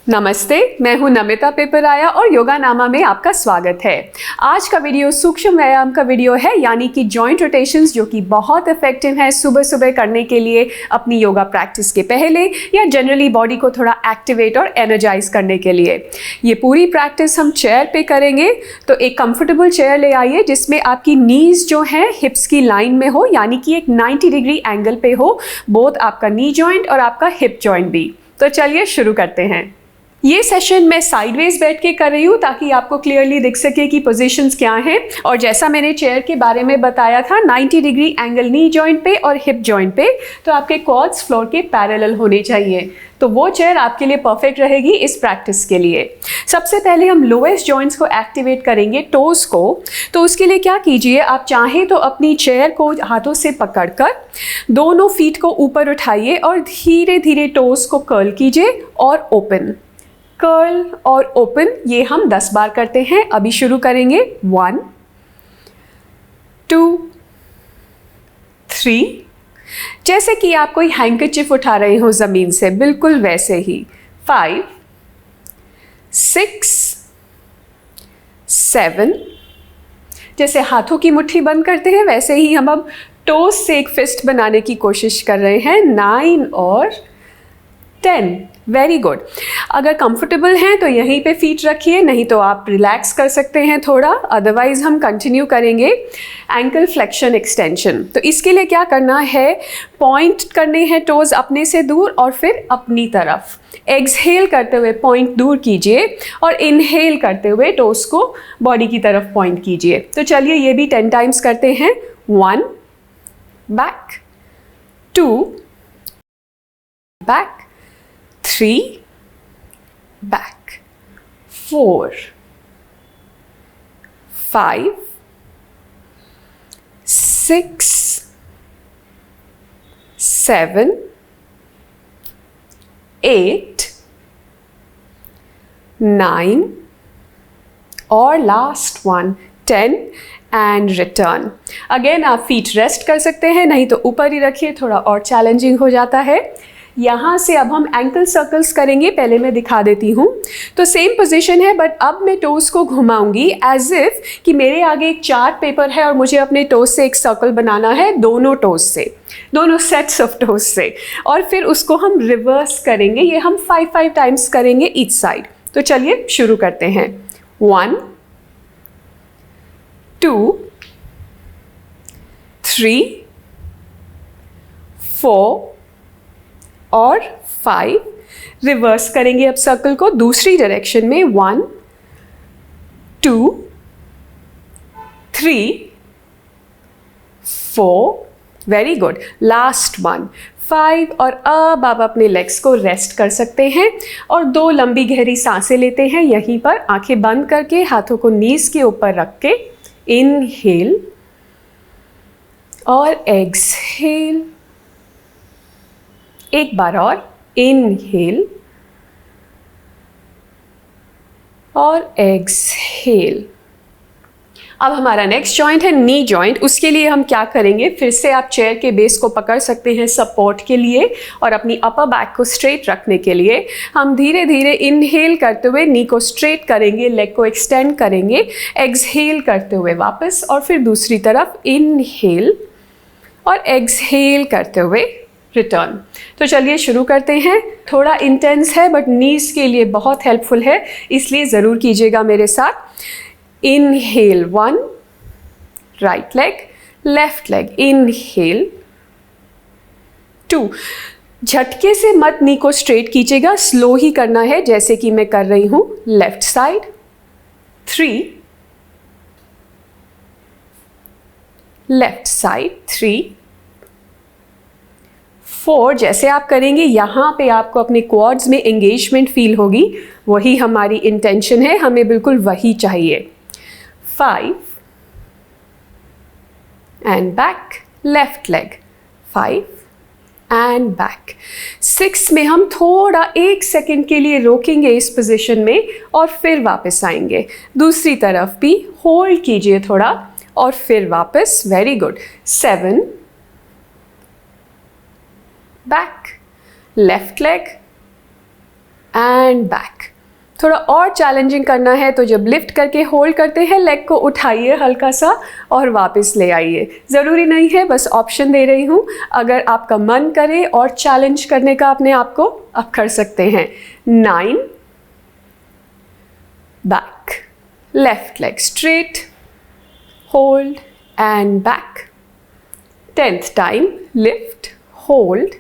नमस्ते, मैं हूं नमिता पेपराया और योगा नामा में आपका स्वागत है। आज का वीडियो सूक्ष्म व्यायाम का वीडियो है, यानी कि जॉइंट रोटेशंस, जो कि बहुत इफेक्टिव है सुबह सुबह करने के लिए अपनी योगा प्रैक्टिस के पहले या जनरली बॉडी को थोड़ा एक्टिवेट और एनर्जाइज करने के लिए। ये पूरी प्रैक्टिस हम चेयर पे करेंगे, तो एक कंफर्टेबल चेयर ले आइए जिसमें आपकी नीज जो है हिप्स की लाइन में हो, यानी कि एक 90 डिग्री एंगल पे हो, बोथ आपका नी जॉइंट और आपका हिप जॉइंट भी। तो चलिए शुरू करते हैं। ये सेशन मैं साइडवेज बैठ के कर रही हूँ ताकि आपको क्लियरली दिख सके कि पोजीशंस क्या हैं। और जैसा मैंने चेयर के बारे में बताया था, 90 डिग्री एंगल नी जॉइंट पे और हिप जॉइंट पे, तो आपके क्वाड्स फ्लोर के पैरेलल होने चाहिए। तो वो चेयर आपके लिए परफेक्ट रहेगी इस प्रैक्टिस के लिए। सबसे पहले हम लोएस्ट जॉइंट्स को एक्टिवेट करेंगे, टोज को। तो उसके लिए क्या कीजिए, आप चाहें तो अपनी चेयर को हाथों से पकड़कर दोनों फीट को ऊपर उठाइए और धीरे धीरे टोज को कर्ल कीजिए और ओपन, कर्ल और ओपन। ये हम 10 बार करते हैं। अभी शुरू करेंगे। 1 2 3, जैसे कि आप कोई हैंकरचिफ उठा रहे हो जमीन से, बिल्कुल वैसे ही। 5 6 7, जैसे हाथों की मुट्ठी बंद करते हैं वैसे ही हम अब टोज से एक फिस्ट बनाने की कोशिश कर रहे हैं। 9 और 10, वेरी गुड। अगर कंफर्टेबल हैं तो यहीं पे फीट रखिए, नहीं तो आप रिलैक्स कर सकते हैं थोड़ा, अदरवाइज हम कंटिन्यू करेंगे एंकल फ्लेक्शन एक्सटेंशन। तो इसके लिए क्या करना है, पॉइंट करने हैं टोज अपने से दूर और फिर अपनी तरफ। एक्सहेल करते हुए पॉइंट दूर कीजिए और इनहेल करते हुए टोज को बॉडी की तरफ पॉइंट कीजिए। तो चलिए ये भी 10 टाइम्स करते हैं। 1 बैक, 2 बैक, 3 back, 4 5 6 7 8 9 और last one 10 and return. Again आप फीट रेस्ट कर सकते हैं, नहीं तो ऊपर ही रखिए, थोड़ा और चैलेंजिंग हो जाता है। यहाँ से अब हम एंकल सर्कल्स करेंगे, पहले मैं दिखा देती हूँ। तो सेम पोजीशन है, बट अब मैं टोज को घुमाऊंगी एज इफ कि मेरे आगे एक चार्ट पेपर है और मुझे अपने टोज से एक सर्कल बनाना है, दोनों टोज से, दोनों सेट्स ऑफ टोज से, और फिर उसको हम रिवर्स करेंगे। ये हम 5 टाइम्स करेंगे ईच साइड। तो चलिए शुरू करते हैं। 1 2 3 4 और 5, रिवर्स करेंगे अब सर्कल को दूसरी डायरेक्शन में। 1 2 3 4, वेरी गुड, लास्ट वन 5। और अब आप अपने लेग्स को रेस्ट कर सकते हैं और 2 लंबी गहरी सांसें लेते हैं यहीं पर, आंखें बंद करके, हाथों को नीज के ऊपर रख के। इनहेल और एक्सहेल, एक बार और, इनहेल और एक्सहेल। अब हमारा नेक्स्ट जॉइंट है नी जॉइंट। उसके लिए हम क्या करेंगे, फिर से आप चेयर के बेस को पकड़ सकते हैं सपोर्ट के लिए, और अपनी अपर बैक को स्ट्रेट रखने के लिए हम धीरे धीरे इनहेल करते हुए नी को स्ट्रेट करेंगे, लेग को एक्सटेंड करेंगे, एक्सहेल करते हुए वापस, और फिर दूसरी तरफ इनहेल और एक्सहेल करते हुए रिटर्न। तो चलिए शुरू करते हैं। थोड़ा इंटेंस है बट नीज के लिए बहुत हेल्पफुल है, इसलिए ज़रूर कीजिएगा मेरे साथ। Inhale 1, right leg, left leg, inhale 2। झटके से मत नी को स्ट्रेट कीजिएगा, स्लो ही करना है जैसे कि मैं कर रही हूँ। Left side 3, left side 3 4। जैसे आप करेंगे यहाँ पे आपको अपने क्वाड्स में एंगेजमेंट फील होगी, वही हमारी इंटेंशन है, हमें बिल्कुल वही चाहिए। 5 and back, left leg 5 and back. 6 में हम थोड़ा 1 सेकेंड के लिए रोकेंगे इस पोजीशन में और फिर वापस आएंगे। दूसरी तरफ भी होल्ड कीजिए थोड़ा और फिर वापस, very good. 7 back, left leg and back. थोड़ा और चैलेंजिंग करना है तो जब लिफ्ट करके होल्ड करते हैं लेग को उठाइए हल्का सा और वापस ले आइए। ज़रूरी नहीं है, बस ऑप्शन दे रही हूँ, अगर आपका मन करे और चैलेंज करने का अपने आप को, आप कर सकते हैं। 9 back, left leg straight, hold and back. 10th time, lift, hold,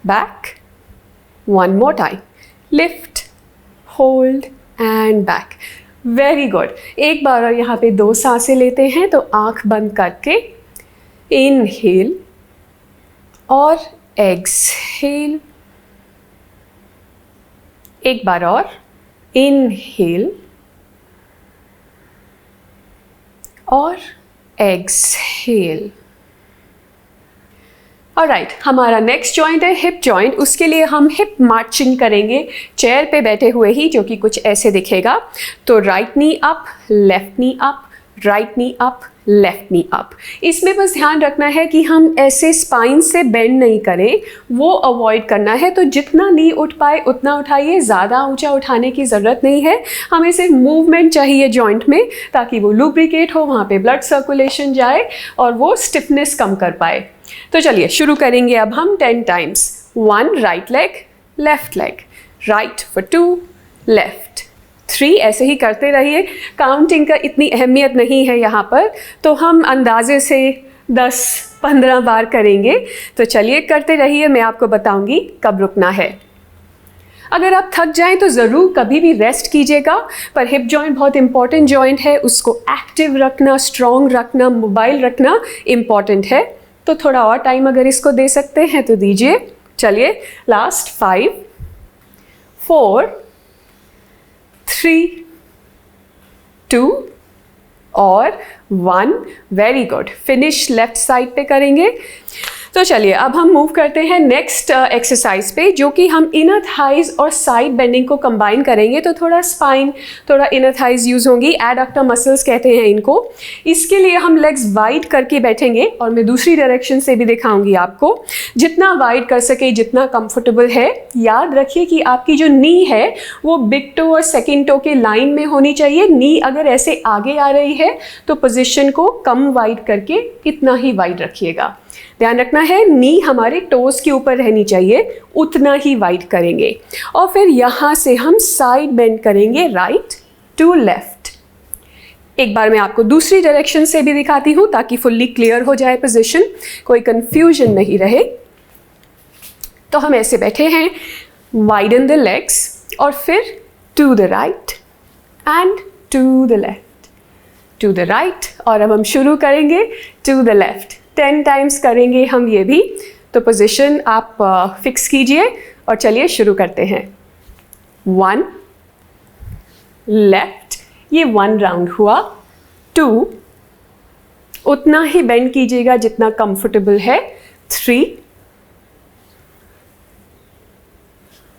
back. One more time, lift, hold and back. Very good. एक बार और यहाँ पे 2 सांसें लेते हैं, तो आंख बंद करके इनहेल और एक्सहेल। एक बार और इनहेल और एक्सहेल। ऑलराइट, हमारा नेक्स्ट जॉइंट है हिप जॉइंट। उसके लिए हम हिप मार्चिंग करेंगे चेयर पे बैठे हुए ही, जो कि कुछ ऐसे दिखेगा। तो राइट नी अप, लेफ्ट नी up, right knee up, left नी अप। इसमें बस ध्यान रखना है कि हम ऐसे स्पाइन से बेंड नहीं करें, वो अवॉइड करना है। तो जितना नी उठ पाए उतना उठाइए, ज़्यादा ऊंचा उठाने की ज़रूरत नहीं है। हमें सिर्फ मूवमेंट चाहिए जॉइंट में, ताकि वो लुब्रिकेट हो, वहाँ पे ब्लड सर्कुलेशन जाए और वो स्टिफनेस कम कर पाए। तो चलिए शुरू करेंगे अब हम 10 times. 1 right leg, left leg, right for 2, left 3, ऐसे ही करते रहिए। काउंटिंग का इतनी अहमियत नहीं है यहाँ पर, तो हम अंदाजे से 10-15 बार करेंगे। तो चलिए करते रहिए, मैं आपको बताऊंगी कब रुकना है। अगर आप थक जाएं तो ज़रूर कभी भी रेस्ट कीजिएगा, पर हिप जॉइंट बहुत इंपॉर्टेंट जॉइंट है, उसको एक्टिव रखना, स्ट्रॉन्ग रखना, मोबाइल रखना इम्पॉर्टेंट है। तो थोड़ा और टाइम अगर इसको दे सकते हैं तो दीजिए। चलिए लास्ट 5, 4, 3, 2 और 1। Very good. Finish left side पे करेंगे। तो चलिए अब हम मूव करते हैं नेक्स्ट एक्सरसाइज पे, जो कि हम इनर थाइज और साइड बेंडिंग को कंबाइन करेंगे। तो थोड़ा स्पाइन, थोड़ा इनर थाइज यूज होंगी, एडक्टर मसल्स कहते हैं इनको। इसके लिए हम लेग्स वाइड करके बैठेंगे और मैं दूसरी डायरेक्शन से भी दिखाऊंगी आपको। जितना वाइड कर सके, जितना कंफर्टेबल है। याद रखिए कि आपकी जो नी है वो बिग टो और सेकेंड टो के लाइन में होनी चाहिए। नी अगर ऐसे आगे आ रही है तो पोजिशन को कम वाइड करके इतना ही वाइड रखिएगा। ध्यान रखना है, नी हमारे टोज के ऊपर रहनी चाहिए, उतना ही वाइड करेंगे। और फिर यहाँ से हम साइड बेंड करेंगे, राइट टू लेफ्ट। एक बार मैं आपको दूसरी डायरेक्शन से भी दिखाती हूँ, ताकि फुल्ली क्लियर हो जाए पोजीशन, कोई कंफ्यूजन नहीं रहे। तो हम ऐसे बैठे हैं, वाइडन द लेग्स और फिर to the right and to the left, to the right. और अब हम शुरू करेंगे टू द लेफ्ट। 10 टाइम्स करेंगे हम ये भी। तो पोजीशन आप फिक्स कीजिए और चलिए शुरू करते हैं। 1 लेफ्ट, ये 1 राउंड हुआ। 2 उतना ही बेंड कीजिएगा जितना कंफर्टेबल है। 3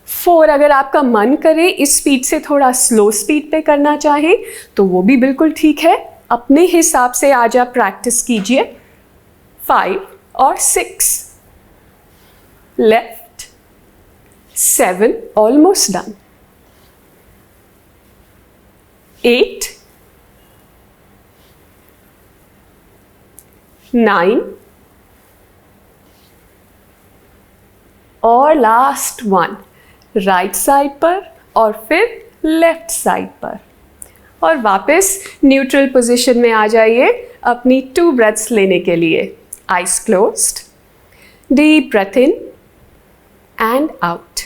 4 अगर आपका मन करे इस स्पीड से थोड़ा स्लो स्पीड पे करना चाहे तो वो भी बिल्कुल ठीक है, अपने हिसाब से आज आप प्रैक्टिस कीजिए। 5 और 6 लेफ्ट, 7 ऑलमोस्ट डन, 8 9 और लास्ट 1 राइट साइड पर और फिर लेफ्ट साइड पर। और वापस न्यूट्रल पोजीशन में आ जाइए अपनी 2 ब्रेथ्स लेने के लिए। Eyes closed, deep breath in and out।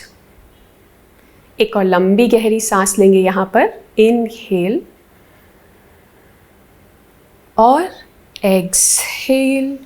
एक और लंबी गहरी सांस लेंगे यहाँ पर, इनहेल और एक्सहेल।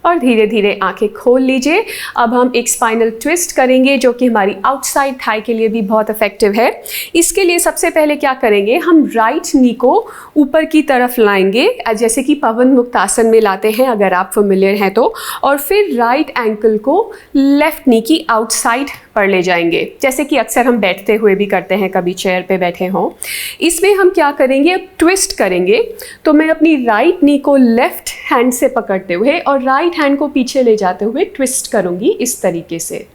और धीरे धीरे आंखें खोल लीजिए। अब हम एक स्पाइनल ट्विस्ट करेंगे, जो कि हमारी आउटसाइड थाई के लिए भी बहुत इफेक्टिव है। इसके लिए सबसे पहले क्या करेंगे, हम राइट नी को ऊपर की तरफ लाएंगे, जैसे कि पवन मुक्त आसन में लाते हैं अगर आप फेमिलियर हैं तो। और फिर राइट एंकल को लेफ्ट नी की आउटसाइड पर ले जाएंगे, जैसे कि अक्सर हम बैठते हुए भी करते हैं, कभी चेयर पे बैठे हों। इसमें हम क्या करेंगे, ट्विस्ट करेंगे। तो मैं अपनी राइट नी को लेफ्ट हैंड से पकड़ते हुए और राइट हैंड को पीछे ले जाते हुए ट्विस्ट करूंगी इस तरीके से।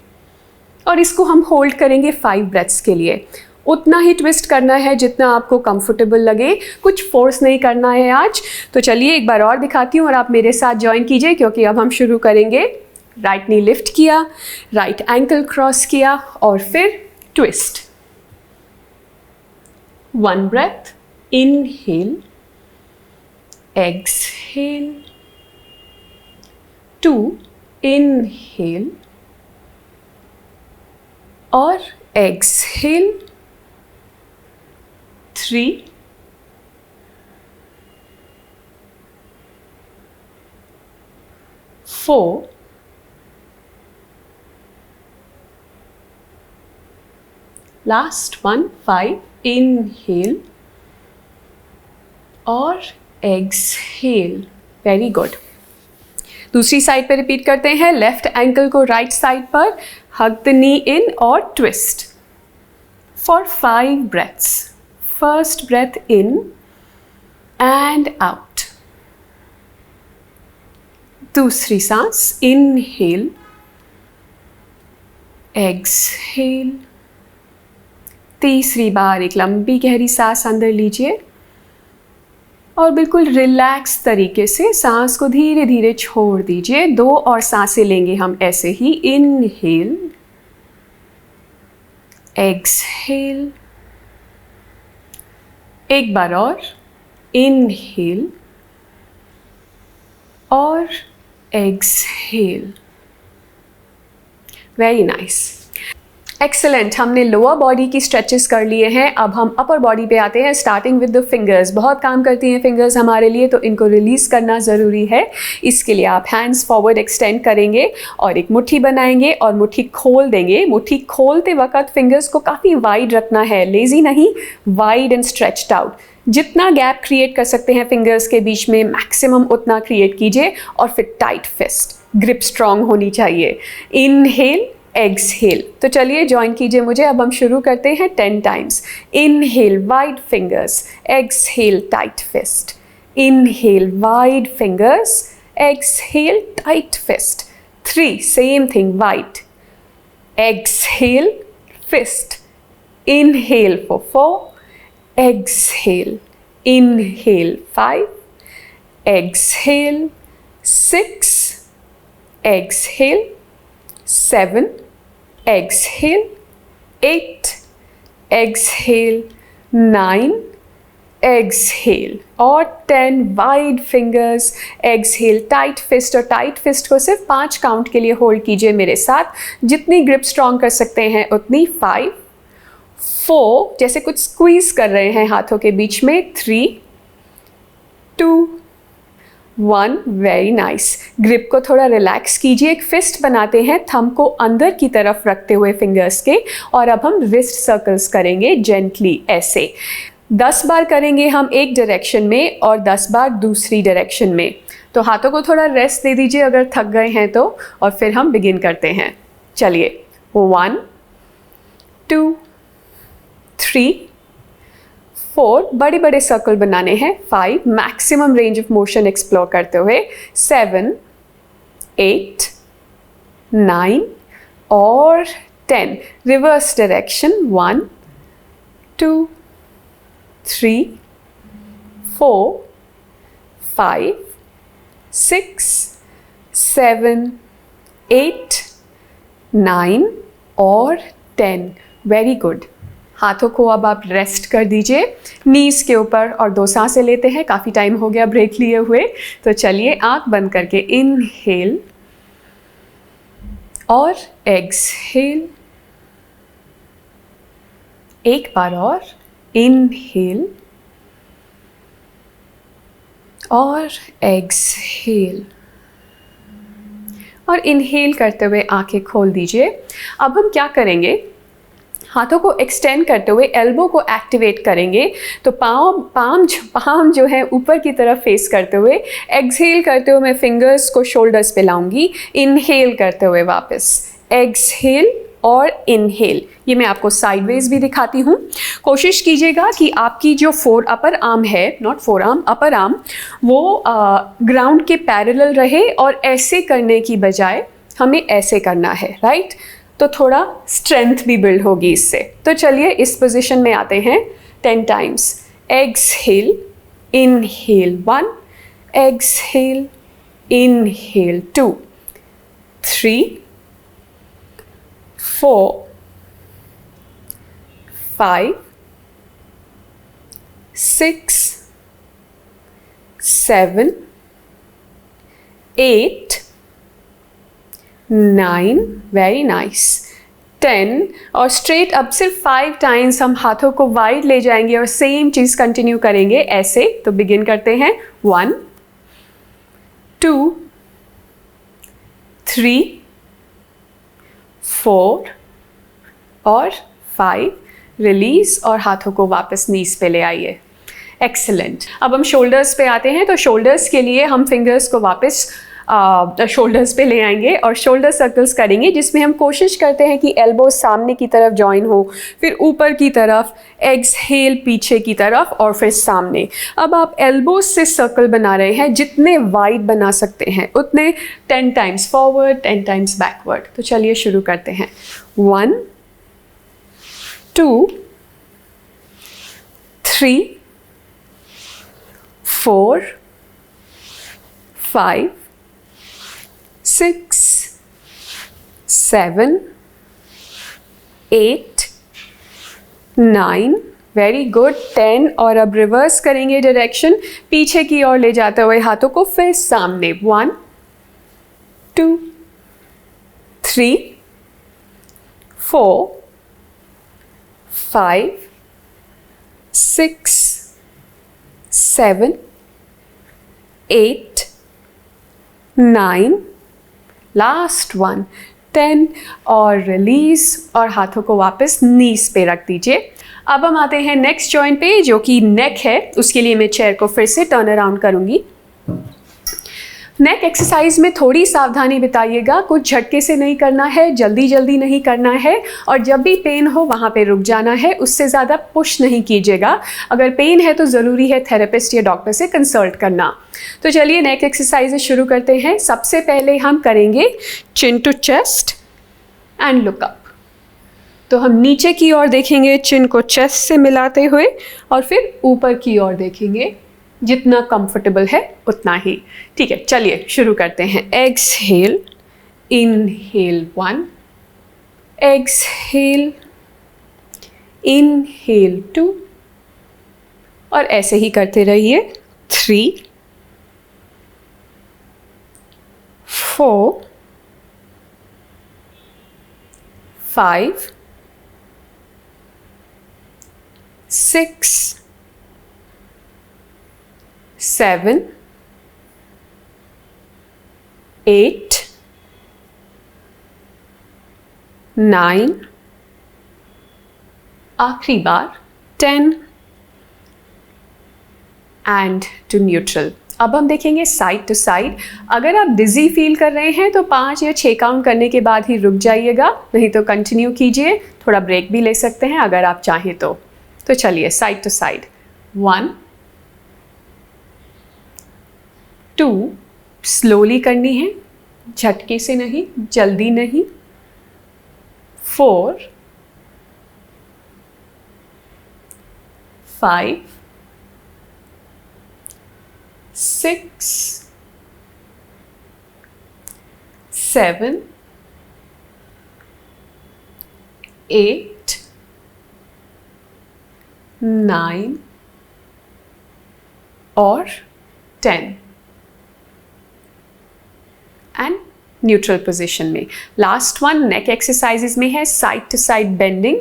और इसको हम होल्ड करेंगे 5 ब्रेथ्स के लिए। उतना ही ट्विस्ट करना है जितना आपको कंफर्टेबल लगे, कुछ फोर्स नहीं करना है आज। तो चलिए एक बार और दिखाती हूँ और आप मेरे साथ ज्वाइन कीजिए, क्योंकि अब हम शुरू करेंगे। राइट नी लिफ्ट किया, राइट एंकल क्रॉस किया और फिर twist. 1 breath, inhale, exhale, 2 inhale और एक्सहेल, 3, 4, लास्ट 1, 5, इनहेल और एक्सहेल। Very good. दूसरी साइड पे रिपीट करते हैं। लेफ्ट एंकल को राइट साइड पर, हग द नी इन और twist for 5 breaths. First breath in and out. दूसरी सांस, इनहेल, एक्सहेल। तीसरी बार एक लंबी गहरी सांस अंदर लीजिए और बिल्कुल रिलैक्स तरीके से सांस को धीरे धीरे छोड़ दीजिए। 2 और सांसें लेंगे हम ऐसे ही। इनहेल, एक्सहेल, एक बार और, इनहेल और एक्सहेल। Very nice, excellent. हमने लोअर बॉडी की स्ट्रेचेस कर लिए हैं। अब हम अपर बॉडी पे आते हैं, स्टार्टिंग विद द फिंगर्स। बहुत काम करती हैं फिंगर्स हमारे लिए, तो इनको रिलीज करना ज़रूरी है। इसके लिए आप हैंड्स फॉरवर्ड एक्सटेंड करेंगे और एक मुट्ठी बनाएंगे और मुट्ठी खोल देंगे। मुट्ठी खोलते वक्त फिंगर्स को काफ़ी वाइड रखना है, लेजी नहीं, वाइड एंड स्ट्रेच्ड आउट। जितना गैप क्रिएट कर सकते हैं फिंगर्स के बीच में, मैक्सिमम उतना क्रिएट कीजिए और फिर टाइट फिस्ट, ग्रिप स्ट्रांग होनी चाहिए। Inhale, exhale. तो चलिए ज्वाइन कीजिए मुझे। अब हम शुरू करते हैं 10 times. Inhale, wide fingers, exhale, tight fist. Inhale, wide fingers, exhale, tight fist. 3, same thing, wide, exhale, fist. Inhale for 4, exhale, inhale 5, exhale 6, exhale 7, exhale 8, exhale 9, exhale और 10 wide fingers, exhale, tight fist. और tight fist को सिर्फ 5 count के लिए hold कीजिए मेरे साथ। जितनी ग्रिप स्ट्रॉन्ग कर सकते हैं उतनी। 5, 4, जैसे कुछ स्क्वीज कर रहे हैं हाथों के बीच में। 3, 2, 1, वेरी नाइस। ग्रिप को थोड़ा रिलैक्स कीजिए। एक फिस्ट बनाते हैं थंब को अंदर की तरफ रखते हुए फिंगर्स के, और अब हम रिस्ट सर्कल्स करेंगे जेंटली ऐसे। 10 बार करेंगे हम एक डायरेक्शन में और 10 बार दूसरी डायरेक्शन में। तो हाथों को थोड़ा रेस्ट दे दीजिए अगर थक गए हैं तो, और फिर हम बिगिन करते हैं। चलिए, 1, 2, 3, 4, बड़े बड़े सर्कल बनाने हैं। 5, maximum range of motion explore करते हुए। 7, 8, 9 और 10, रिवर्स डायरेक्शन। 1, 2, 3, 4, 5, 6, 7, 8, 9 और 10। Very good. हाथों को अब आप रेस्ट कर दीजिए नीज के ऊपर और 2 सांसें लेते हैं। काफ़ी टाइम हो गया ब्रेक लिए हुए, तो चलिए आंख बंद करके इनहेल और एक्सहेल। एक बार और, इनहेल और एक्सहेल। और इनहेल करते हुए आंखें खोल दीजिए। अब हम क्या करेंगे, हाथों को एक्सटेंड करते हुए एल्बो को एक्टिवेट करेंगे। तो पाम जो है ऊपर की तरफ फेस करते हुए, एक्सहेल करते हुए मैं फिंगर्स को शोल्डर्स पे लाऊंगी। इनहेल करते हुए वापस एक्सहेल और इनहेल। ये मैं आपको साइडवेज भी दिखाती हूँ। कोशिश कीजिएगा कि आपकी जो अपर आर्म है, not four arm, upper arm, वो ग्राउंड के पैरेलल रहे और ऐसे करने की बजाय हमें ऐसे करना है, राइट। तो थोड़ा स्ट्रेंथ भी बिल्ड होगी इससे। तो चलिए इस पोजीशन में आते हैं 10 times. Exhale, inhale 1, exhale, inhale 2, 3, 4, 5, 6, 7, 8, 9, very nice, 10। और स्ट्रेट अब सिर्फ 5 टाइम्स हम हाथों को वाइड ले जाएंगे और सेम चीज़ कंटिन्यू करेंगे ऐसे। तो बिगिन करते हैं 1, 2, 3, 4 और 5। रिलीज और हाथों को वापस नीज पे ले आइए। एक्सीलेंट। अब हम शोल्डर्स पे आते हैं। तो शोल्डर्स के लिए हम फिंगर्स को वापस शोल्डर्स पे ले आएंगे और शोल्डर सर्कल्स करेंगे, जिसमें हम कोशिश करते हैं कि एल्बो सामने की तरफ जॉइन हो, फिर ऊपर की तरफ, एक्सहेल पीछे की तरफ और फिर सामने। अब आप एल्बोज से सर्कल बना रहे हैं, जितने वाइड बना सकते हैं उतने। 10 टाइम्स फॉरवर्ड, 10 टाइम्स बैकवर्ड। तो चलिए शुरू करते हैं। 1, 2, 3, 4, 5, 6, 7, 8, 9, वेरी गुड, 10। और अब रिवर्स करेंगे डायरेक्शन, पीछे की ओर ले जाते हुए हाथों को फिर सामने। 1, 2, 3, 4, 5, 6, 7, 8, 9, लास्ट 1, 10। और रिलीज और हाथों को वापस नीज पे रख दीजिए। अब हम आते हैं नेक्स्ट जॉइंट पे, जो कि नेक है। उसके लिए मैं चेयर को फिर से टर्न अराउंड करूंगी। नेक एक्सरसाइज में थोड़ी सावधानी बिताइएगा, कुछ झटके से नहीं करना है, जल्दी जल्दी नहीं करना है, और जब भी पेन हो वहाँ पे रुक जाना है, उससे ज़्यादा पुश नहीं कीजिएगा। अगर पेन है तो ज़रूरी है थेरेपिस्ट या डॉक्टर से कंसल्ट करना। तो चलिए नेक एक्सरसाइज शुरू करते हैं। सबसे पहले हम करेंगे chin to chest and look up. तो हम नीचे की ओर देखेंगे, चिन को चेस्ट से मिलाते हुए, और फिर ऊपर की ओर देखेंगे, जितना कंफर्टेबल है उतना ही। ठीक है, चलिए शुरू करते हैं। एक्सहेल, इनहेल 1, एक्सहेल, इनहेल 2, और ऐसे ही करते रहिए। 3, 4, 5, 6, 7, 8, 9, आखिरी बार 10 एंड टू न्यूट्रल। अब हम देखेंगे साइड टू साइड। अगर आप डिजी फील कर रहे हैं तो 5 या 6 काउंट करने के बाद ही रुक जाइएगा, नहीं तो कंटिन्यू कीजिए। थोड़ा ब्रेक भी ले सकते हैं अगर आप चाहें तो। चलिए साइड टू साइड। 1, 2, स्लोली करनी है, झटके से नहीं, जल्दी नहीं। 4, 5, 6, 7, 8, 9 और 10 एंड न्यूट्रल पोजीशन में। लास्ट वन नेक एक्सरसाइजेज में है साइड टू साइड बेंडिंग।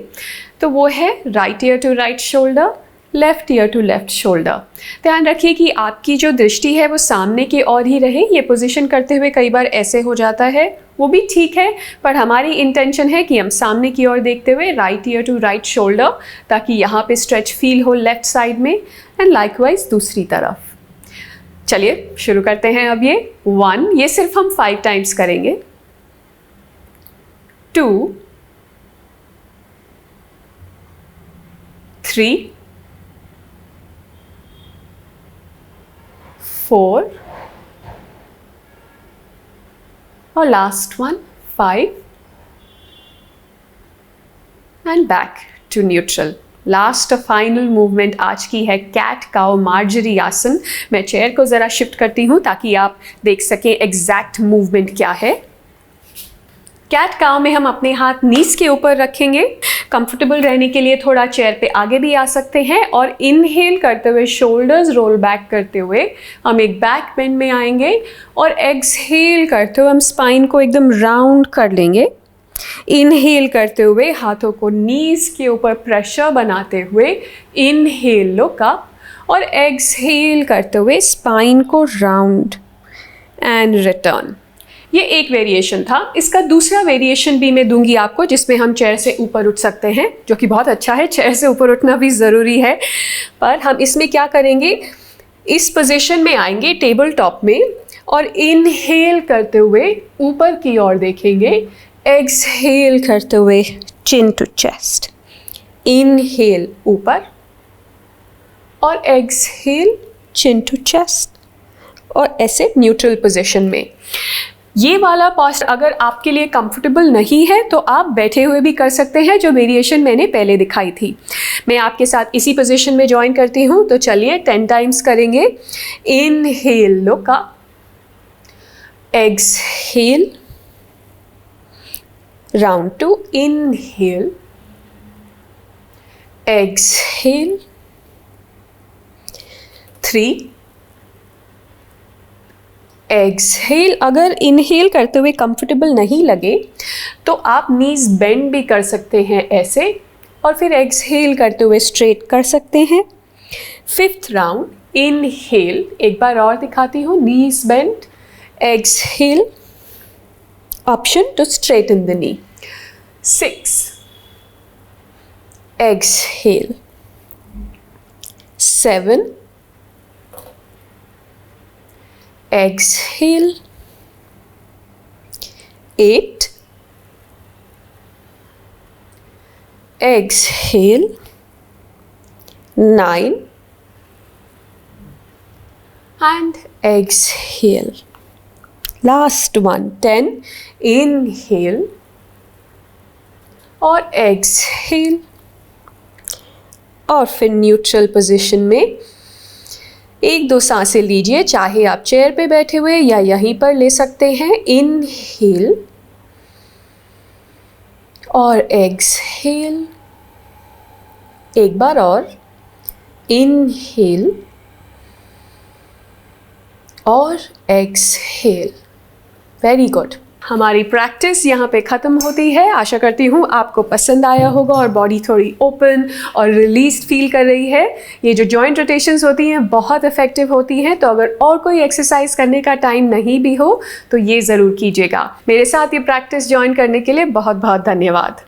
तो वो है right ear to right shoulder, left ear to left shoulder. ध्यान रखिए कि आपकी जो दृष्टि है वो सामने की ओर ही रहे। ये पोजीशन करते हुए कई बार ऐसे हो जाता है, वो भी ठीक है, पर हमारी इंटेंशन है कि हम सामने की ओर देखते हुए right ear to right shoulder, ताकि यहाँ पे स्ट्रेच फील हो लेफ्ट साइड में, एंड लाइकवाइज दूसरी तरफ। चलिए शुरू करते हैं। अब ये 1, ये सिर्फ हम 5 टाइम्स करेंगे। 2, 3, 4 और last one 5, and back to neutral. Last final movement आज की है कैट काउ मार्जरी आसन। मैं चेयर को ज़रा शिफ्ट करती हूँ ताकि आप देख सकें एग्जैक्ट मूवमेंट क्या है। कैट काउ में हम अपने हाथ नीज के ऊपर रखेंगे। कंफर्टेबल रहने के लिए थोड़ा चेयर पे आगे भी आ सकते हैं और इनहेल करते हुए शोल्डर्स रोल बैक करते हुए हम एक बैक बेंड में आएंगे और एक्सहेल करते हुए हम स्पाइन को एकदम राउंड कर लेंगे। इनहेल करते हुए हाथों को नीज के ऊपर प्रेशर बनाते हुए इनहेल लो अप और एक्सहेल करते हुए स्पाइन को राउंड एंड रिटर्न। ये एक वेरिएशन था। इसका दूसरा वेरिएशन भी मैं दूंगी आपको जिसमें हम चेयर से ऊपर उठ सकते हैं, जो कि बहुत अच्छा है। चेयर से ऊपर उठना भी ज़रूरी है, पर हम इसमें क्या करेंगे, इस पोजीशन में आएंगे टेबल टॉप में और इनहेल करते हुए ऊपर की ओर देखेंगे, एक्सहेल करते हुए चिन टू चेस्ट। इनहेल ऊपर और एक्सहेल चिन टू चेस्ट और ऐसे न्यूट्रल पोजीशन में। ये वाला पोस्चर अगर आपके लिए कंफर्टेबल नहीं है तो आप बैठे हुए भी कर सकते हैं, जो वेरिएशन मैंने पहले दिखाई थी। मैं आपके साथ इसी पोजीशन में ज्वाइन करती हूँ, तो चलिए 10 टाइम्स करेंगे। Inhale look up, exhale round to, inhale exhale 3 exhale. अगर इनहेल करते हुए कंफर्टेबल नहीं लगे तो आप नीज बेंड भी कर सकते हैं ऐसे, और फिर एक्सहेल करते हुए स्ट्रेट कर सकते हैं। 5th राउंड, इनहेल, एक बार और दिखाती हूँ, knees bend, exhale, option to straighten the knee. 6 exhale, 7 exhale, 8 exhale, 9 and exhale. Last one, 10. Inhale और exhale और फिर न्यूट्रल पोजीशन में 1-2 सांसें लीजिए, चाहे आप चेयर पे बैठे हुए या यहीं पर ले सकते हैं। इनहेल और एक्सहेल, एक बार और, इनहेल और एक्सहेल। Very good. हमारी प्रैक्टिस यहाँ पे ख़त्म होती है। आशा करती हूँ आपको पसंद आया होगा और बॉडी थोड़ी ओपन और रिलीज्ड फील कर रही है। ये जो जॉइंट रोटेशंस होती हैं बहुत इफ़ेक्टिव होती हैं, तो अगर और कोई एक्सरसाइज करने का टाइम नहीं भी हो तो ये ज़रूर कीजिएगा। मेरे साथ ये प्रैक्टिस ज्वाइन करने के लिए बहुत बहुत धन्यवाद।